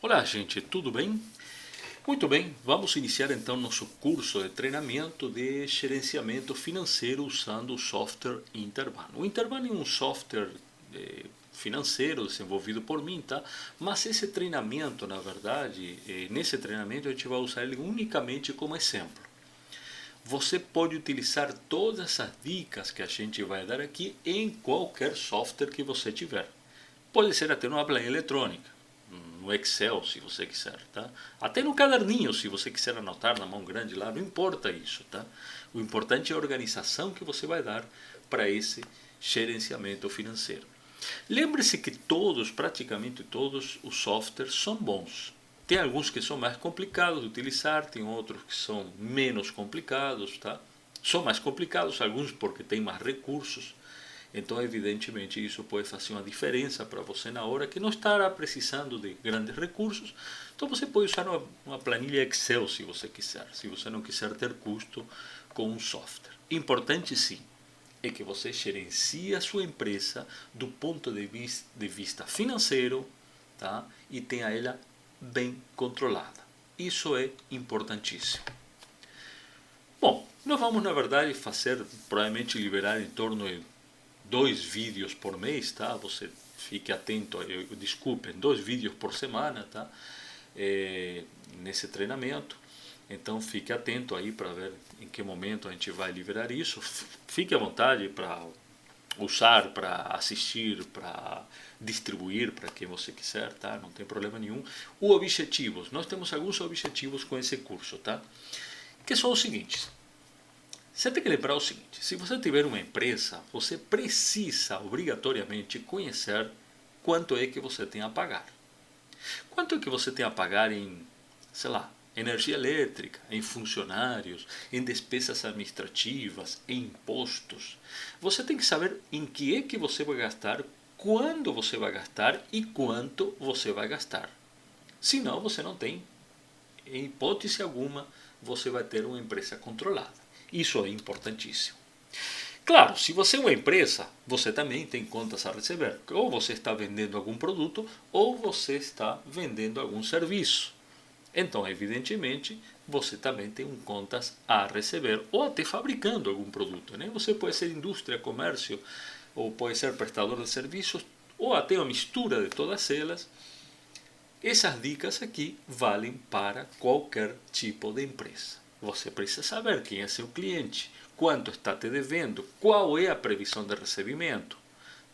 Olá, gente, tudo bem? Muito bem, vamos iniciar então nosso curso de treinamento de gerenciamento financeiro usando o software Interban. O Interban é um software financeiro desenvolvido por mim, tá? Mas esse treinamento, na verdade, nesse treinamento a gente vai usar ele unicamente como exemplo. Você pode utilizar todas essas dicas que a gente vai dar aqui em qualquer software que você tiver. Pode ser até numa planilha eletrônica, no Excel, se você quiser, tá? Até no caderninho, se você quiser anotar na mão grande lá, não importa isso, tá? O importante é a organização que você vai dar para esse gerenciamento financeiro. Lembre-se que todos, praticamente todos os softwares são bons. Tem alguns que são mais complicados de utilizar, tem outros que são menos complicados, tá? São mais complicados alguns porque têm mais recursos. Então, evidentemente, isso pode fazer uma diferença para você na hora que não estará precisando de grandes recursos. Então, você pode usar uma planilha Excel se você quiser, se você não quiser ter custo com um software. Importante, sim, é que você gerencie a sua empresa do ponto de vista financeiro, tá? E tenha ela bem controlada. Isso é importantíssimo. Bom, nós vamos, na verdade, provavelmente liberar em torno de 2 vídeos por mês, tá? Você fique atento, desculpem, 2 vídeos por semana, tá? Nesse treinamento. Então fique atento aí para ver em que momento a gente vai liberar isso. Fique à vontade para usar, para assistir, para distribuir para quem você quiser, tá? Não tem problema nenhum. Objetivos, nós temos alguns objetivos com esse curso, tá? Que são os seguintes. Você tem que lembrar o seguinte: se você tiver uma empresa, você precisa obrigatoriamente conhecer quanto é que você tem a pagar. Quanto é que você tem a pagar em, sei lá, energia elétrica, em funcionários, em despesas administrativas, em impostos. Você tem que saber em que é que você vai gastar, quando você vai gastar e quanto você vai gastar. Senão você não tem, em hipótese alguma, você vai ter uma empresa controlada. Isso é importantíssimo. Claro, se você é uma empresa, você também tem contas a receber. Ou você está vendendo algum produto, ou você está vendendo algum serviço. Então, evidentemente, você também tem contas a receber, ou até fabricando algum produto, né? Você pode ser indústria, comércio, ou pode ser prestador de serviços, ou até uma mistura de todas elas. Essas dicas aqui valem para qualquer tipo de empresa. Você precisa saber quem é seu cliente, quanto está te devendo, qual é a previsão de recebimento,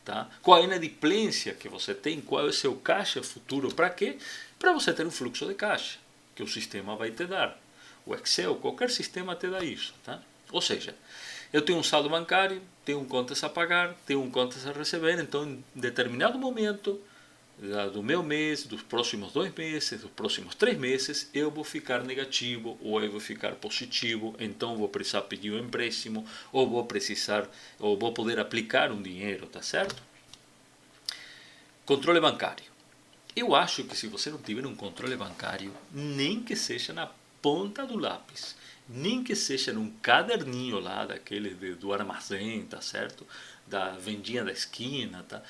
tá? Qual é a inadimplência que você tem, qual é o seu caixa futuro, para quê? Para você ter um fluxo de caixa, que o sistema vai te dar. O Excel, qualquer sistema te dá isso, tá? Ou seja, eu tenho um saldo bancário, tenho contas a pagar, tenho contas a receber, então em determinado momento do meu mês, dos próximos 2 meses, dos próximos 3 meses, eu vou ficar negativo ou eu vou ficar positivo, então vou precisar pedir um empréstimo ou vou poder aplicar um dinheiro, tá certo? Controle bancário. Eu acho que se você não tiver um controle bancário, nem que seja na ponta do lápis, nem que seja num caderninho lá daquele do armazém, tá certo? Da vendinha da esquina, tá?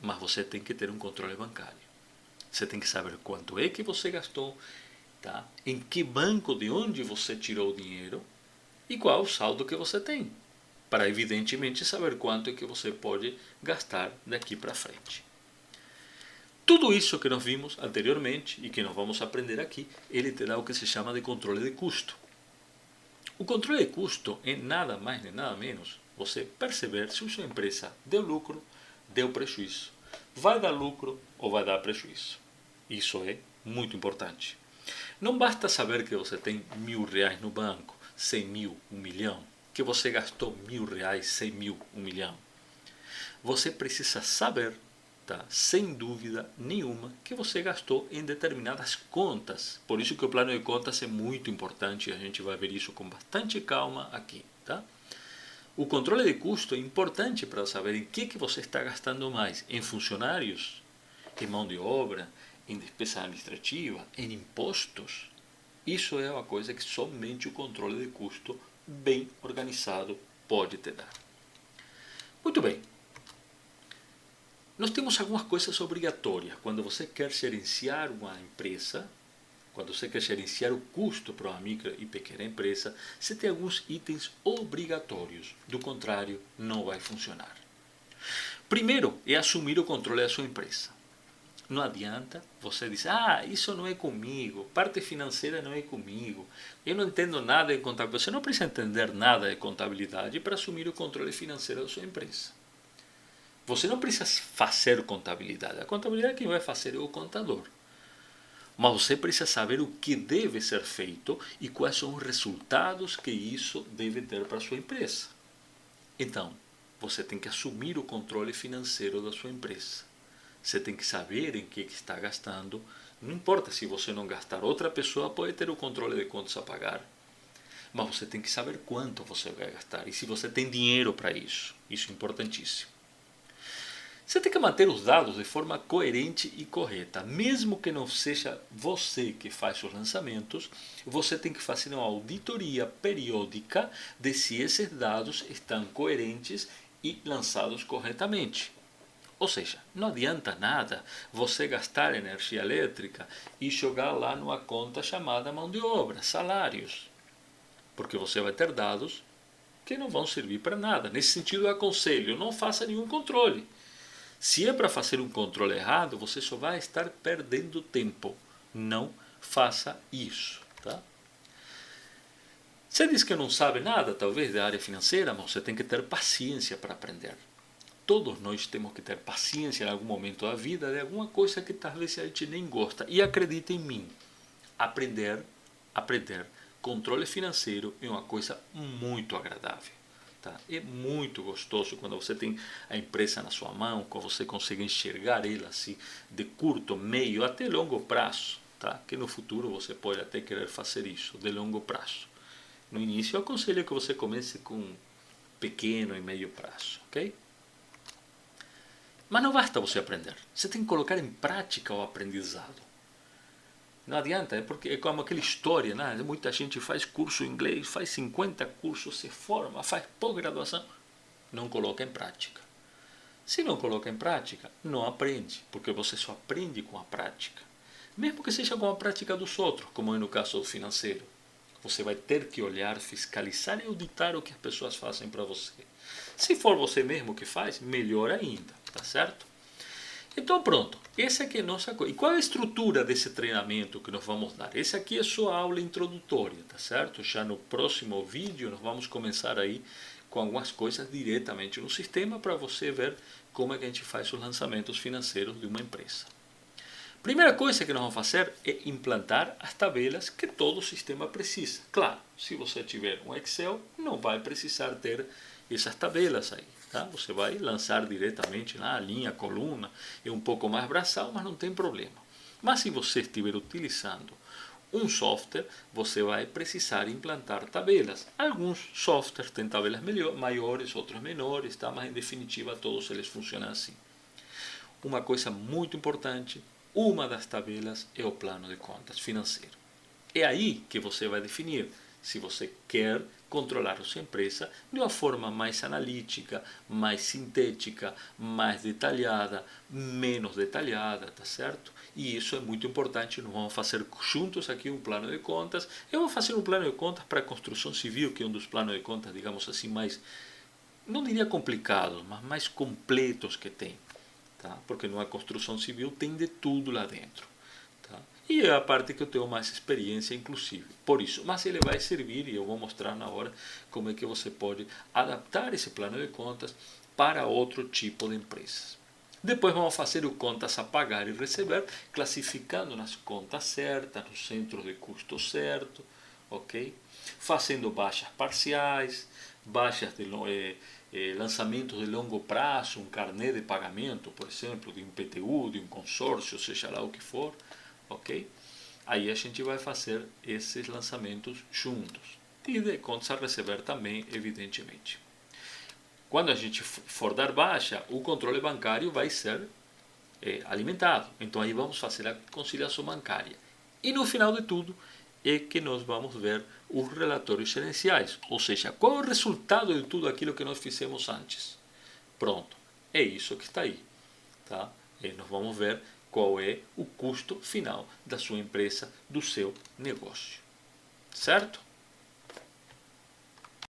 Mas você tem que ter um controle bancário. Você tem que saber quanto é que você gastou, tá? Em que banco, de onde você tirou o dinheiro e qual o saldo que você tem, para evidentemente saber quanto é que você pode gastar daqui para frente. Tudo isso que nós vimos anteriormente e que nós vamos aprender aqui, ele te dá o que se chama de controle de custo. O controle de custo é nada mais nem nada menos você perceber se a sua empresa deu lucro, deu prejuízo, vai dar lucro ou vai dar prejuízo. Isso é muito importante. Não basta saber que você tem R$ 1.000 no banco, 100 mil, 1 milhão, que você gastou R$ 1.000, 100 mil, 1 milhão. Você precisa saber, tá, sem dúvida nenhuma, que você gastou em determinadas contas. Por isso que o plano de contas é muito importante, a gente vai ver isso com bastante calma aqui, tá? O controle de custo é importante para saber em que você está gastando mais, em funcionários, em mão de obra, em despesa administrativa, em impostos. Isso é uma coisa que somente o controle de custo bem organizado pode te dar. Muito bem. nós temos algumas coisas obrigatórias. Quando você quer gerenciar uma empresa, quando você quer gerenciar o custo para uma micro e pequena empresa, você tem alguns itens obrigatórios. Do contrário, não vai funcionar. Primeiro é assumir o controle da sua empresa. Não adianta você dizer, isso não é comigo, parte financeira não é comigo, eu não entendo nada de contabilidade. Você não precisa entender nada de contabilidade para assumir o controle financeiro da sua empresa. Você não precisa fazer contabilidade. A contabilidade quem vai fazer é o contador. Mas você precisa saber o que deve ser feito e quais são os resultados que isso deve ter para a sua empresa. Então, você tem que assumir o controle financeiro da sua empresa. Você tem que saber em que está gastando. Não importa se você não gastar, outra pessoa pode ter o controle de quantos a pagar. Mas você tem que saber quanto você vai gastar e se você tem dinheiro para isso. Isso é importantíssimo. Você tem que manter os dados de forma coerente e correta. Mesmo que não seja você que faz os lançamentos, você tem que fazer uma auditoria periódica de se esses dados estão coerentes e lançados corretamente. Ou seja, não adianta nada você gastar energia elétrica e jogar lá numa conta chamada mão de obra, salários. Porque você vai ter dados que não vão servir para nada. Nesse sentido, eu aconselho, não faça nenhum controle. Se é para fazer um controle errado, você só vai estar perdendo tempo. Não faça isso. Tá? Você diz que não sabe nada, talvez, da área financeira, mas você tem que ter paciência para aprender. Todos nós temos que ter paciência em algum momento da vida de alguma coisa que talvez a gente nem gosta. E acredita em mim, aprender, controle financeiro é uma coisa muito agradável. Tá? É muito gostoso quando você tem a empresa na sua mão, quando você consegue enxergar ela assim, de curto, meio, até longo prazo. Tá? Que no futuro você pode até querer fazer isso, de longo prazo. No início, eu aconselho que você comece com pequeno e meio prazo. Ok? Mas não basta você aprender. Você tem que colocar em prática o aprendizado. Não adianta, porque é como aquela história, né? Muita gente faz curso em inglês, faz 50 cursos, se forma, faz pós-graduação, não coloca em prática. Se não coloca em prática, não aprende, porque você só aprende com a prática. Mesmo que seja com a prática dos outros, como é no caso do financeiro. Você vai ter que olhar, fiscalizar e auditar o que as pessoas fazem para você. Se for você mesmo que faz, melhor ainda, tá certo? Então pronto, essa aqui é a nossa coisa. E qual é a estrutura desse treinamento que nós vamos dar? Essa aqui é só a aula introdutória, tá certo? Já no próximo vídeo nós vamos começar aí com algumas coisas diretamente no sistema para você ver como é que a gente faz os lançamentos financeiros de uma empresa. Primeira coisa que nós vamos fazer é implantar as tabelas que todo sistema precisa. Claro, se você tiver um Excel, não vai precisar ter essas tabelas aí. Tá? Você vai lançar diretamente na linha, coluna, é um pouco mais braçal, mas não tem problema. Mas se você estiver utilizando um software, você vai precisar implantar tabelas. Alguns softwares têm tabelas maiores, outros menores, tá? Mas em definitiva todos eles funcionam assim. Uma coisa muito importante, uma das tabelas é o plano de contas financeiro. É aí que você vai definir se você quer controlar a sua empresa de uma forma mais analítica, mais sintética, mais detalhada, menos detalhada, tá certo? E isso é muito importante. Nós vamos fazer juntos aqui um plano de contas. Eu vou fazer um plano de contas para a construção civil, que é um dos planos de contas, digamos assim, mais, não diria complicados, mas mais completos que tem. Tá? Porque numa construção civil tem de tudo lá dentro. Tá? E é a parte que eu tenho mais experiência, inclusive. Por isso, mas ele vai servir, e eu vou mostrar na hora como é que você pode adaptar esse plano de contas para outro tipo de empresas. Depois vamos fazer o contas a pagar e receber, classificando nas contas certas, nos centros de custo certo, ok? Fazendo baixas parciais, baixas de lançamentos de longo prazo, um carnê de pagamento, por exemplo, de um PTU, de um consórcio, seja lá o que for, ok? Aí a gente vai fazer esses lançamentos juntos. E de contas a receber também, evidentemente. Quando a gente for dar baixa, o controle bancário vai ser alimentado. Então aí vamos fazer a conciliação bancária. E no final de tudo é que nós vamos ver os relatórios gerenciais. Ou seja, qual é o resultado de tudo aquilo que nós fizemos antes. Pronto, é isso que está aí. tá? E nós vamos ver qual é o custo final da sua empresa, do seu negócio. Certo?